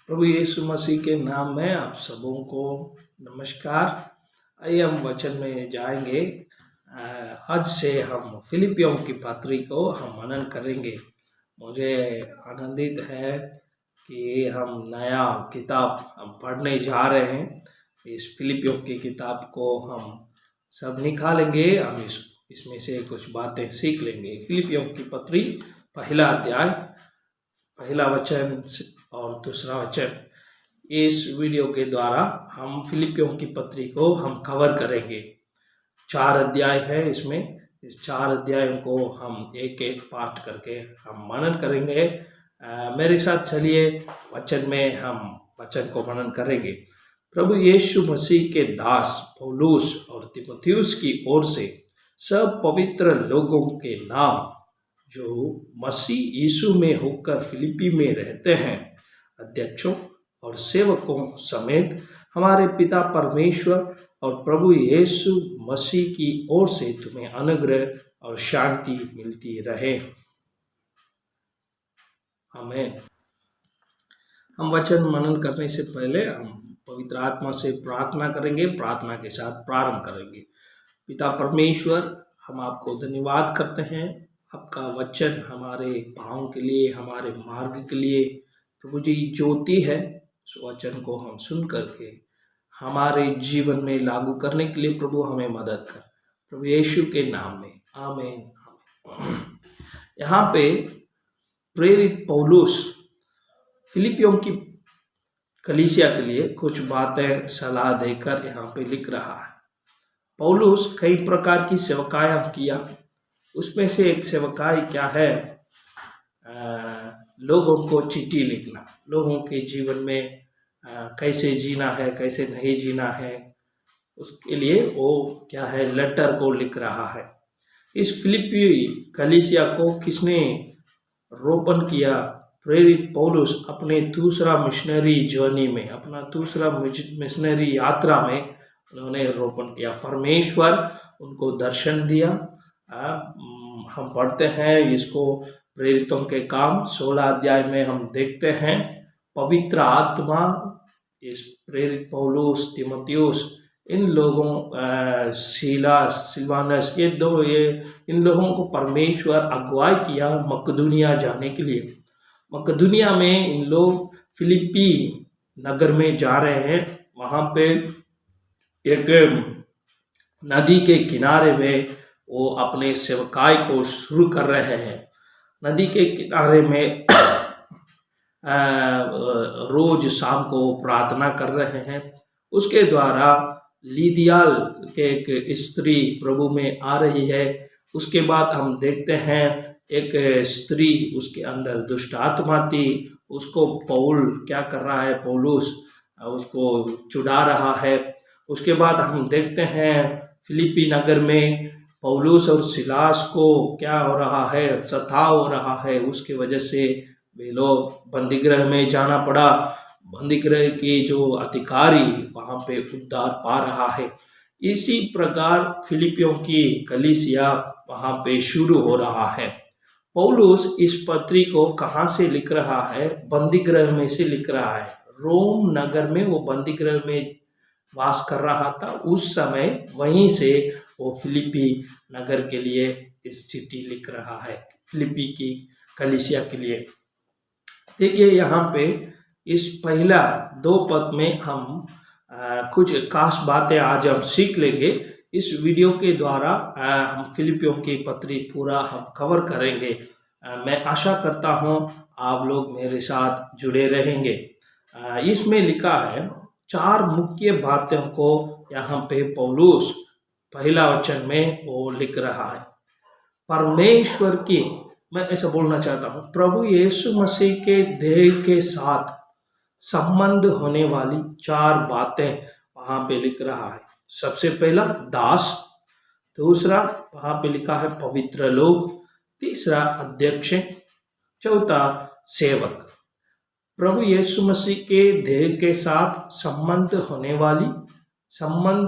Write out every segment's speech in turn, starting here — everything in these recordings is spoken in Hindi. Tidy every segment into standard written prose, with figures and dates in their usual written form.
प्रभु यीशु मसीह के नाम में आप सबों को नमस्कार। आइए हम वचन में जाएंगे। आज से हम फिलिपियों की पत्री को हम मनन करेंगे। मुझे आनंदित है कि हम नया किताब हम पढ़ने जा रहे हैं। इस फिलिपियों की किताब को हम सब निकालेंगे, हम इसमें से कुछ बातें सीख लेंगे। फिलिपियों की पत्री पहला अध्याय पहला वचन और दूसरा वचन, इस वीडियो के द्वारा हम फिलिपियों की पत्री को हम कवर करेंगे। 4 अध्याय है इसमें। इस 4 अध्यायों को हम एक एक पाठ करके हम मनन करेंगे। मेरे साथ चलिए वचन में हम वचन को मनन करेंगे। प्रभु यीशु मसीह के दास पौलुस और तीमुथियुस की ओर से सब पवित्र लोगों के नाम जो मसीह यीशु में होकर फिलिपी में रहते हैं, अध्यक्षों और सेवकों समेत हमारे पिता परमेश्वर और प्रभु यीशु मसीह की ओर से तुम्हें अनुग्रह और शांति मिलती रहे। आमीन। हम वचन मनन करने से पहले हम पवित्र आत्मा से प्रार्थना करेंगे। प्रार्थना के साथ प्रारंभ करेंगे। पिता परमेश्वर, हम आपको धन्यवाद करते हैं। आपका वचन हमारे पाँव के लिए, हमारे मार्ग के लिए प्रभु जी ज्योति है। उस वचन को हम सुन करके हमारे जीवन में लागू करने के लिए प्रभु हमें मदद कर, प्रभु यीशु के नाम में, आमीन आमीन। यहाँ पे प्रेरित पौलुस फिलिपियों की कलीसिया के लिए कुछ बातें सलाह देकर यहाँ पे लिख रहा है। पौलुस कई प्रकार की सेवकाएं किया। उसमें से एक सेवकाई क्या है? लोगों को चिट्ठी लिखना, लोगों के जीवन में कैसे जीना है, कैसे नहीं जीना है, उसके लिए वो क्या है, लेटर को लिख रहा है। इस फिलिपी कलीसिया को किसने रोपण किया? प्रेरित पौलुस अपने दूसरा मिशनरी जर्नी में, अपना दूसरा मिशनरी यात्रा में उन्होंने रोपण किया। परमेश्वर उनको दर्शन दिया। हम पढ़ते हैं इसको प्रेरितों के काम 16 अध्याय में हम देखते हैं। पवित्र आत्मा इस प्रेरित पौलुस, तीमुथियुस, इन लोगों सिलवानस, इन लोगों को परमेश्वर अगुवाई किया मकदूनिया जाने के लिए। मकदूनिया में इन लोग फिलिपी नगर में जा रहे हैं। वहाँ पे एक नदी के किनारे में वो अपने सेवकाई को शुरू कर रहे हैं। नदी के किनारे में रोज शाम को प्रार्थना कर रहे हैं। उसके द्वारा लीदियाल के एक स्त्री प्रभु में आ रही है। उसके बाद हम देखते हैं एक स्त्री, उसके अंदर दुष्ट आत्मा थी। उसको पौल क्या कर रहा है? पौलुस उसको छुड़ा रहा है। उसके बाद हम देखते हैं फिलिपी नगर में पौलुस और सिलास को क्या हो रहा है? सताव हो रहा है। उसके वजह से वे लोग बंदीगृह में जाना पड़ा। बंदीगृह के जो अधिकारी वहाँ पे उद्धार पा रहा है। इसी प्रकार फिलिपियों की कलीसिया वहाँ पे शुरू हो रहा है। पौलुस इस पत्री को कहाँ से लिख रहा है? बंदीगृह में से लिख रहा है। रोम नगर में वो बंदीगृह में वास कर रहा था। उस समय वहीं से वो फिलिपी नगर के लिए इस चिट्ठी लिख रहा है, फिलिपी की कलीसिया के लिए। देखिए यहाँ पे इस पहला 2 पद में हम कुछ खास बातें आज हम सीख लेंगे। इस वीडियो के द्वारा हम फिलिपियों की पत्री पूरा हम कवर करेंगे। मैं आशा करता हूँ आप लोग मेरे साथ जुड़े रहेंगे। इसमें लिखा है 4 मुख्य बातों को यहाँ पे पौलुस पहला वचन में वो लिख रहा है। परमेश्वर की, मैं ऐसा बोलना चाहता हूँ, प्रभु यीशु मसीह के देह के साथ संबंध होने वाली 4 बातें वहाँ पे लिख रहा है। सबसे पहला दास, दूसरा वहाँ पे लिखा है पवित्र लोग, तीसरा अध्यक्ष, चौथा सेवक। प्रभु यीशु मसीह के देह के साथ संबंध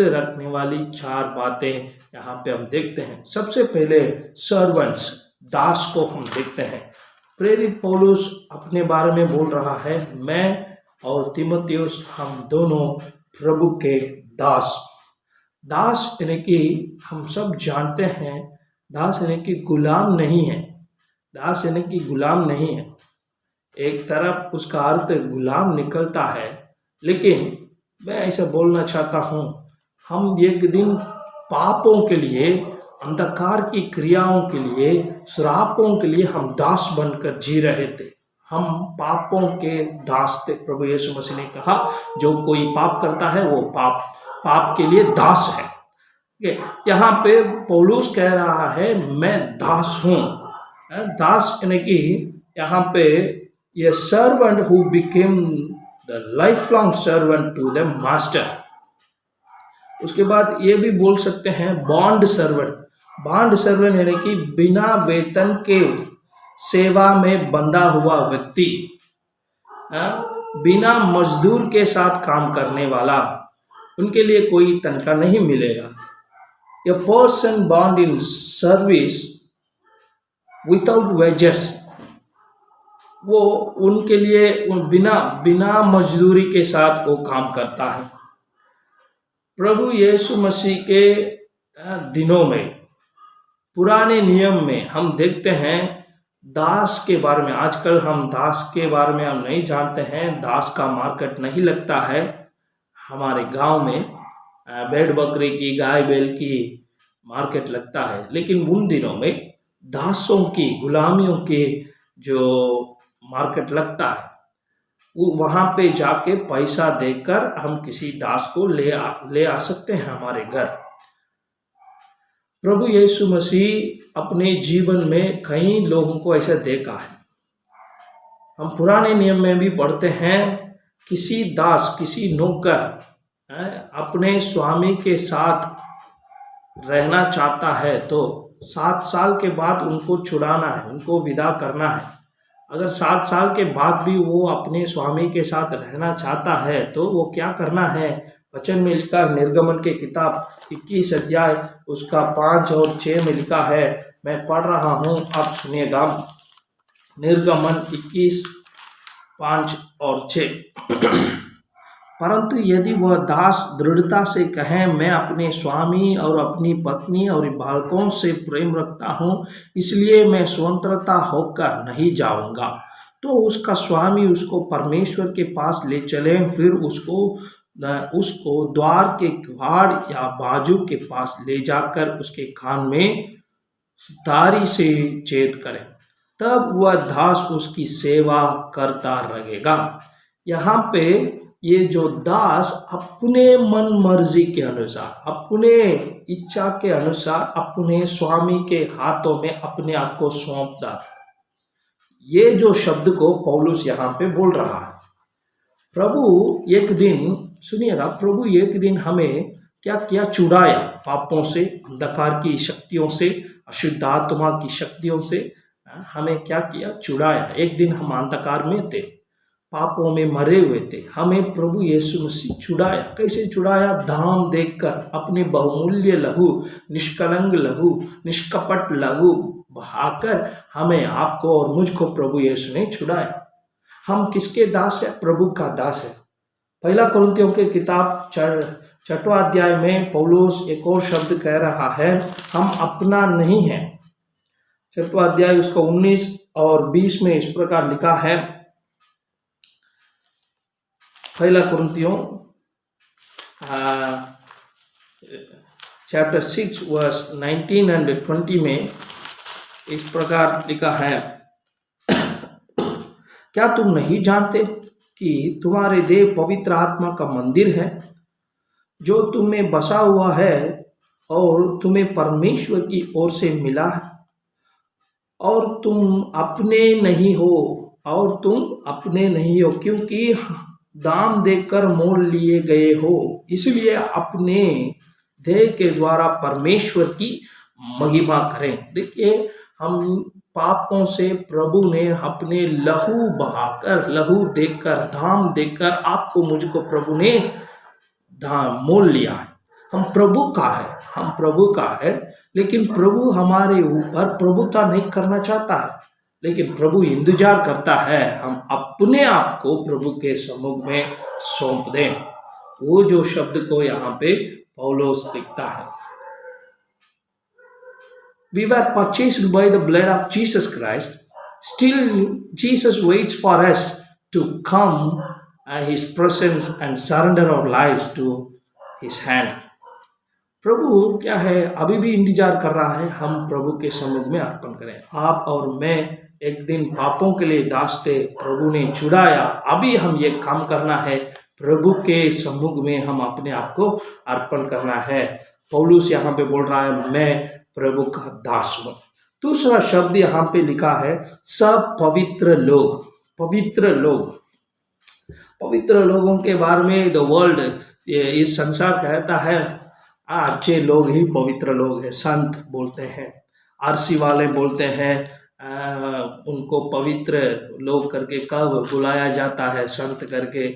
रखने वाली 4 बातें यहाँ पे हम देखते हैं। सबसे पहले सर्वेंट्स, दास को हम देखते हैं। प्रेरित पौलुस अपने बारे में बोल रहा है, मैं और तीमुथियुस, हम दोनों प्रभु के दास। दास यानी कि हम सब जानते हैं, दास यानी कि गुलाम नहीं है। दास यानी कि गुलाम नहीं है। एक तरफ उसका अर्थ गुलाम निकलता है, लेकिन मैं ऐसा बोलना चाहता हूँ, हम एक दिन पापों के लिए, अंधकार की क्रियाओं के लिए, श्रापों के लिए हम दास बनकर जी रहे थे। हम पापों के दास थे। प्रभु यीशु मसीह ने कहा, जो कोई पाप करता है वो पाप के लिए दास है। यहाँ पे पौलुस कह रहा है, मैं दास हूँ। दास यानी कि यहाँ पे ये servant who became the lifelong servant to the master. उसके बाद ये भी बोल सकते हैं बॉन्ड सर्वेंट। बॉन्ड सर्वेंट यानी कि बिना वेतन के सेवा में बंधा हुआ व्यक्ति, बिना मजदूर के साथ काम करने वाला, उनके लिए कोई तनख्वाह नहीं मिलेगा। A person bound in service without wages, वो उनके लिए बिना मजदूरी के साथ वो काम करता है। प्रभु यीशु मसीह के दिनों में, पुराने नियम में हम देखते हैं दास के बारे में। आजकल हम दास के बारे में हम नहीं जानते हैं। दास का मार्केट नहीं लगता है हमारे गांव में। भेड़ बकरी की, गाय बैल की मार्केट लगता है, लेकिन उन दिनों में दासों की, गुलामियों के जो मार्केट लगता है, वो वहाँ पे जाके पैसा देकर हम किसी दास को ले आ सकते हैं हमारे घर। प्रभु यीशु मसीह अपने जीवन में कई लोगों को ऐसा देखा है। हम पुराने नियम में भी पढ़ते हैं, किसी दास, किसी नौकर अपने स्वामी के साथ रहना चाहता है तो 7 साल के बाद उनको छुड़ाना है, उनको विदा करना है। अगर 7 साल के बाद भी वो अपने स्वामी के साथ रहना चाहता है तो वो क्या करना है? वचन में लिखा है, निर्गमन के किताब 21 अध्याय उसका 5 और 6 में लिखा है। मैं पढ़ रहा हूँ, आप सुनिएगा। निर्गमन 21, 5 और 6। परंतु यदि वह दास दृढ़ता से कहे, मैं अपने स्वामी और अपनी पत्नी और बालकों से प्रेम रखता हूँ, इसलिए मैं स्वतंत्रता होकर नहीं जाऊँगा, तो उसका स्वामी उसको परमेश्वर के पास ले चले, फिर उसको द्वार के किवाड़ या बाजू के पास ले जाकर उसके कान में तारी से चेत करें, तब वह दास उसकी सेवा करता रहेगा। यहाँ पे ये जो दास अपने मन मर्जी के अनुसार, अपने इच्छा के अनुसार अपने स्वामी के हाथों में अपने आप को सौंपता, ये जो शब्द को पौलुस यहाँ पे बोल रहा है। प्रभु एक दिन, सुनिएगा, प्रभु एक दिन हमें क्या किया? छुड़ाया पापों से, अंधकार की शक्तियों से, अशुद्ध आत्मा की शक्तियों से। हमें क्या किया? छुड़ाया। एक दिन हम अंधकार में थे, पापों में मरे हुए थे, हमें प्रभु यीशु मसीह छुड़ाया। कैसे छुड़ाया? दाम देकर, अपने बहुमूल्य लहू, निष्कलंक लहू, निष्कपट लहू बहाकर हमें, आपको और मुझको प्रभु यीशु ने छुड़ाया। हम किसके दास है? प्रभु का दास है। पहला कुरिन्थियों के किताब 6वां अध्याय में पौलुस एक और शब्द कह रहा है, हम अपना नहीं है। 6वां अध्याय उसका 19 और 20 में इस प्रकार लिखा है। पहला कुरिन्थियों चैप्टर 6 वर्स 19 एंड 20 में इस प्रकार लिखा है, क्या तुम नहीं जानते कि तुम्हारे देह पवित्र आत्मा का मंदिर है, जो तुम में बसा हुआ है और तुम्हें परमेश्वर की ओर से मिला है, और तुम अपने नहीं हो, क्योंकि दाम देकर मोल लिए गए हो, इसलिए अपने देह के द्वारा परमेश्वर की महिमा करें। देखिए, हम पापों से प्रभु ने अपने लहू बहाकर, लहू देकर, दाम देकर आपको मुझको प्रभु ने मोल लिया है। हम प्रभु का है, लेकिन प्रभु हमारे ऊपर प्रभुता नहीं करना चाहता है। लेकिन प्रभु इंतजार करता है हम अपने आप को प्रभु के सम्मुख में सौंप दें। वो जो शब्द को यहाँ पे पौलुस लिखता है, We were purchased by the blood of Jesus Christ. Still, Jesus waits for us to come His presence and surrender our lives to His hand. प्रभु क्या है, अभी भी इंतजार कर रहा है हम प्रभु के सम्मुख में अर्पण करें। आप और मैं एक दिन पापों के लिए दास थे, प्रभु ने छुड़ाया, अभी हम ये काम करना है, प्रभु के सम्मुख में हम अपने आप को अर्पण करना है। पौलुस यहाँ पे बोल रहा है मैं प्रभु का दास हूँ। दूसरा शब्द यहाँ पे लिखा है सब पवित्र लोग। पवित्र लोग, पवित्र लोगों के बारे में द वर्ल्ड, इस संसार कहता है अच्छे लोग ही पवित्र लोग हैं। संत बोलते हैं, आरसी वाले बोलते हैं उनको पवित्र लोग करके कब बुलाया जाता है, संत करके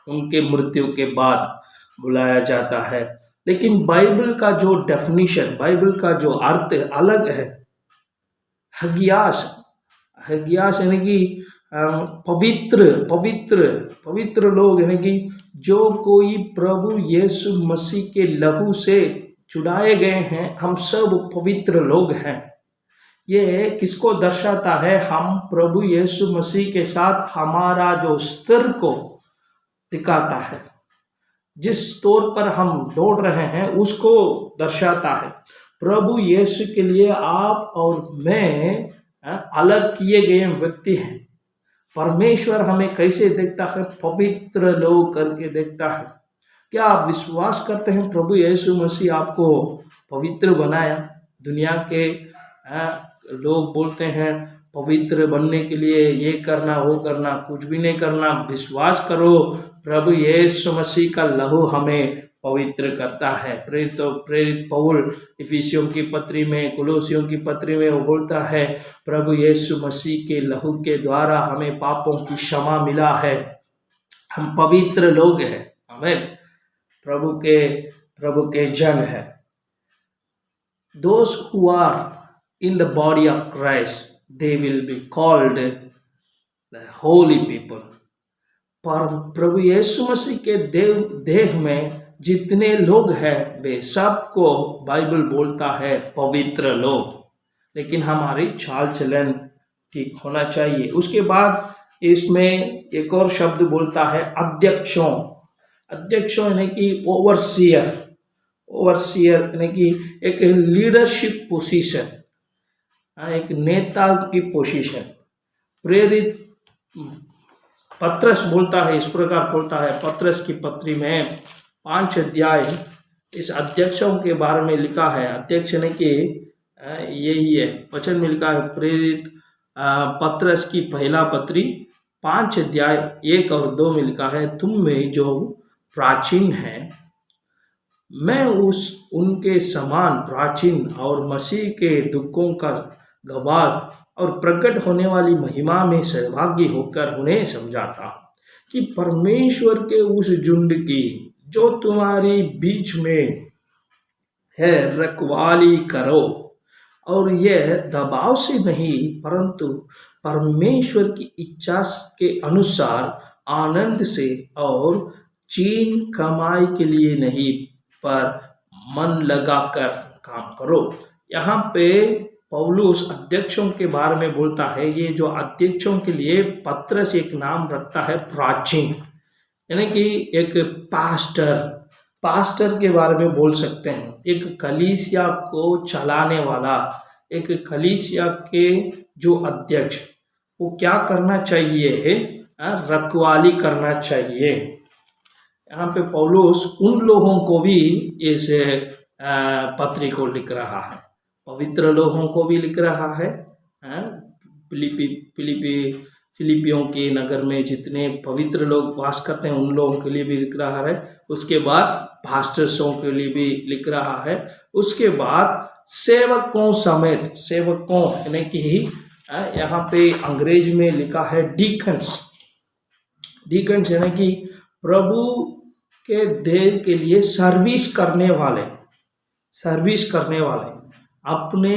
उनके मृत्यु के बाद बुलाया जाता है। लेकिन बाइबल का जो डेफिनेशन, बाइबल का जो अर्थ अलग है। हगियास, हगियास यानी कि पवित्र पवित्र पवित्र लोग, यानी कि जो कोई प्रभु यीशु मसीह के लहू से छुड़ाए गए हैं, हम सब पवित्र लोग हैं। ये किसको दर्शाता है? हम प्रभु यीशु मसीह के साथ हमारा जो स्तर को दिखाता है, जिस तौर पर हम दौड़ रहे हैं उसको दर्शाता है। प्रभु यीशु के लिए आप और मैं अलग किए गए व्यक्ति हैं। परमेश्वर हमें कैसे देखता है? पवित्र लोग करके देखता है। क्या आप विश्वास करते हैं प्रभु यीशु मसीह आपको पवित्र बनाया? दुनिया के लोग बोलते हैं पवित्र बनने के लिए ये करना वो करना, कुछ भी नहीं करना। विश्वास करो प्रभु यीशु मसीह का लहू हमें पवित्र करता है। प्रेरित पौल इफिसियों की पत्री में, कुलोसियों की पत्री में वो बोलता है प्रभु यीशु मसीह के लहू के द्वारा हमें पापों की क्षमा मिला है, हम पवित्र लोग हैं। आमीन। प्रभु के जन है। Those who are in the body of Christ, they will be called the holy people. पर प्रभु यीशु मसीह के देह में जितने लोग हैं वे सबको बाइबल बोलता है पवित्र लोग। लेकिन हमारी चाल चलन ठीक होना चाहिए। उसके बाद इसमें एक और शब्द बोलता है अध्यक्षों। अध्यक्षों यानी कि ओवरसियर। ओवरसियर यानी कि एक लीडरशिप पोजीशन, एक नेता की पोजीशन। प्रेरित पत्रस बोलता है, इस प्रकार बोलता है पत्रस की पत्री में 5 अध्याय इस अध्यक्षों के बारे में लिखा है। अध्यक्ष ने कि यही है, वचन में लिखा है प्रेरित पत्रस की पहला पत्री 5 अध्याय 1 और 2 में लिखा है, तुम में जो प्राचीन है मैं उनके समान प्राचीन और मसीह के दुखों का गवाह और प्रकट होने वाली महिमा में सहभागी होकर उन्हें समझाता कि परमेश्वर के उस झुंड की जो तुम्हारी बीच में है रखवाली करो, और यह दबाव से नहीं परंतु परमेश्वर की इच्छा के अनुसार आनंद से और चीन कमाई के लिए नहीं पर मन लगाकर काम करो। यहाँ पे पौलुस अध्यक्षों के बारे में बोलता है। ये जो अध्यक्षों के लिए पत्रस एक नाम रखता है प्राचीन, यानी कि एक पास्टर के बारे में बोल सकते हैं। एक कलीसिया को चलाने वाला, एक कलीसिया के जो अध्यक्ष, वो क्या करना चाहिए? रखवाली करना चाहिए। यहाँ पे पौलुस उन लोगों को भी इस पत्री को लिख रहा है, पवित्र लोगों को भी लिख रहा है। फिलिपियों के नगर में जितने पवित्र लोग वास करते हैं उन लोगों के लिए भी लिख रहा है। उसके बाद पास्टर्सों के लिए भी लिख रहा है। उसके बाद सेवकों समेत, सेवकों यानी कि यहाँ पे अंग्रेज में लिखा है डीकन्स। डीकन्स यानी कि प्रभु के देह के लिए सर्विस करने वाले। अपने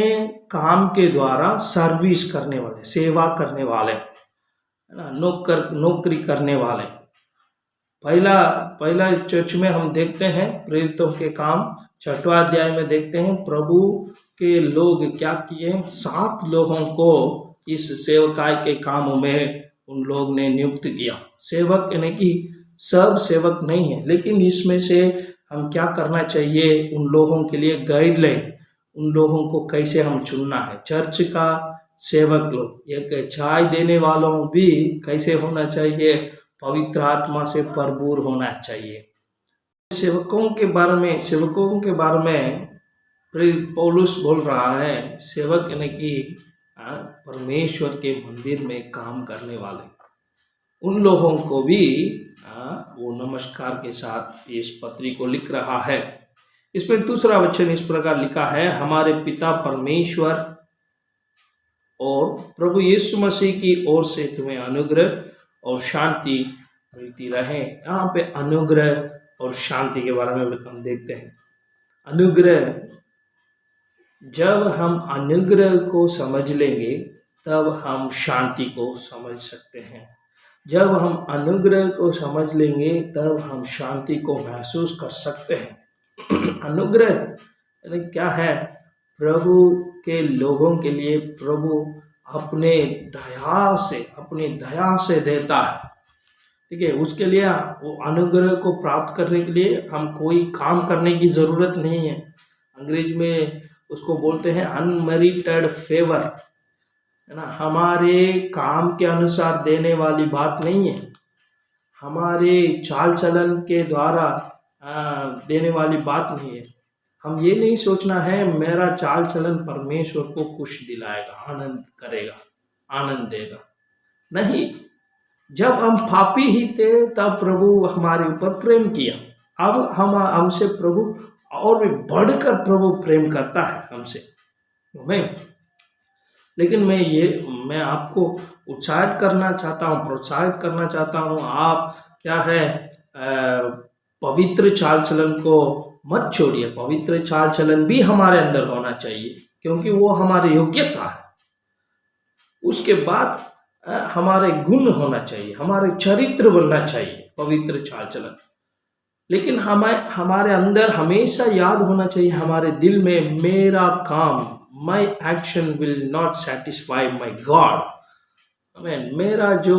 काम के द्वारा सर्विस करने वाले, सेवा करने वाले, है ना, नौकरी करने वाले। पहला चर्च में हम देखते हैं प्रेरितों के काम 6वां अध्याय में देखते हैं प्रभु के लोग क्या किए। 7 लोगों को इस सेवकाई के कामों में उन लोग ने नियुक्त किया। सेवक यानी कि सब सेवक नहीं है, लेकिन इसमें से हम क्या करना चाहिए, उन लोगों के लिए गाइडलाइन, उन लोगों को कैसे हम चुनना है। चर्च का सेवक लोग, एक चाय देने वालों भी कैसे होना चाहिए, पवित्र आत्मा से भरपूर होना चाहिए। सेवकों के बारे में पौलुस बोल रहा है, सेवक यानी कि परमेश्वर के मंदिर में काम करने वाले, उन लोगों को भी वो नमस्कार के साथ इस पत्री को लिख रहा है। इसमें दूसरा वचन इस प्रकार लिखा है, हमारे पिता परमेश्वर और प्रभु यीशु मसीह की ओर से तुम्हें अनुग्रह और शांति मिलती रहे। यहाँ पे अनुग्रह और शांति के बारे में हम देखते हैं। अनुग्रह, जब हम अनुग्रह को समझ लेंगे तब हम शांति को समझ सकते हैं। जब हम अनुग्रह को समझ लेंगे तब हम शांति को महसूस कर सकते हैं। अनुग्रह यानी क्या है? प्रभु के लोगों के लिए प्रभु अपनी दया से देता है। ठीक है, उसके लिए वो अनुग्रह को प्राप्त करने के लिए हम कोई काम करने की ज़रूरत नहीं है। अंग्रेज में उसको बोलते हैं अनमेरिटेड फेवर, है ना। हमारे काम के अनुसार देने वाली बात नहीं है, हमारे चाल चलन के द्वारा देने वाली बात नहीं है। हम ये नहीं सोचना है मेरा चाल चलन परमेश्वर को खुश दिलाएगा, आनंद देगा। नहीं, जब हम पापी ही थे तब प्रभु हमारे ऊपर प्रेम किया। अब हमसे प्रभु और भी बढ़कर प्रभु प्रेम करता है हमसे। लेकिन मैं आपको उत्साहित करना चाहता हूँ, प्रोत्साहित करना चाहता हूँ। आप क्या है, पवित्र चाल चलन को मत छोड़िए। पवित्र चाल चलन भी हमारे अंदर होना चाहिए, क्योंकि वो हमारी योग्यता है। उसके बाद हमारे गुण होना चाहिए, हमारे चरित्र बनना चाहिए पवित्र चाल चलन। लेकिन हमारे अंदर हमेशा याद होना चाहिए, हमारे दिल में, मेरा काम, my action will not satisfy my God। आमीन। मेरा जो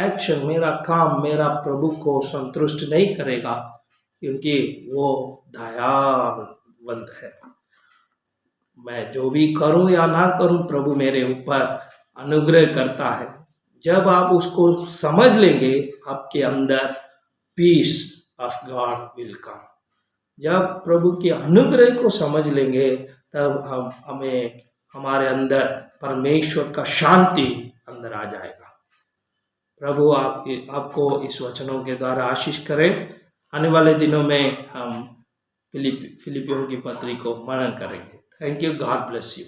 एक्शन, मेरा काम, मेरा प्रभु को संतुष्ट नहीं करेगा, क्योंकि वो दयावंत है। मैं जो भी करूं या ना करूं, प्रभु मेरे ऊपर अनुग्रह करता है। जब आप उसको समझ लेंगे, आपके अंदर peace of God will come. जब प्रभु के अनुग्रह को समझ लेंगे तब हमारे अंदर परमेश्वर का शांति अंदर आ जाएगा। प्रभु आपको इस वचनों के द्वारा आशीष करे। आने वाले दिनों में हम फिलिपियों की पत्री को मनन करेंगे। Thank you, God bless you.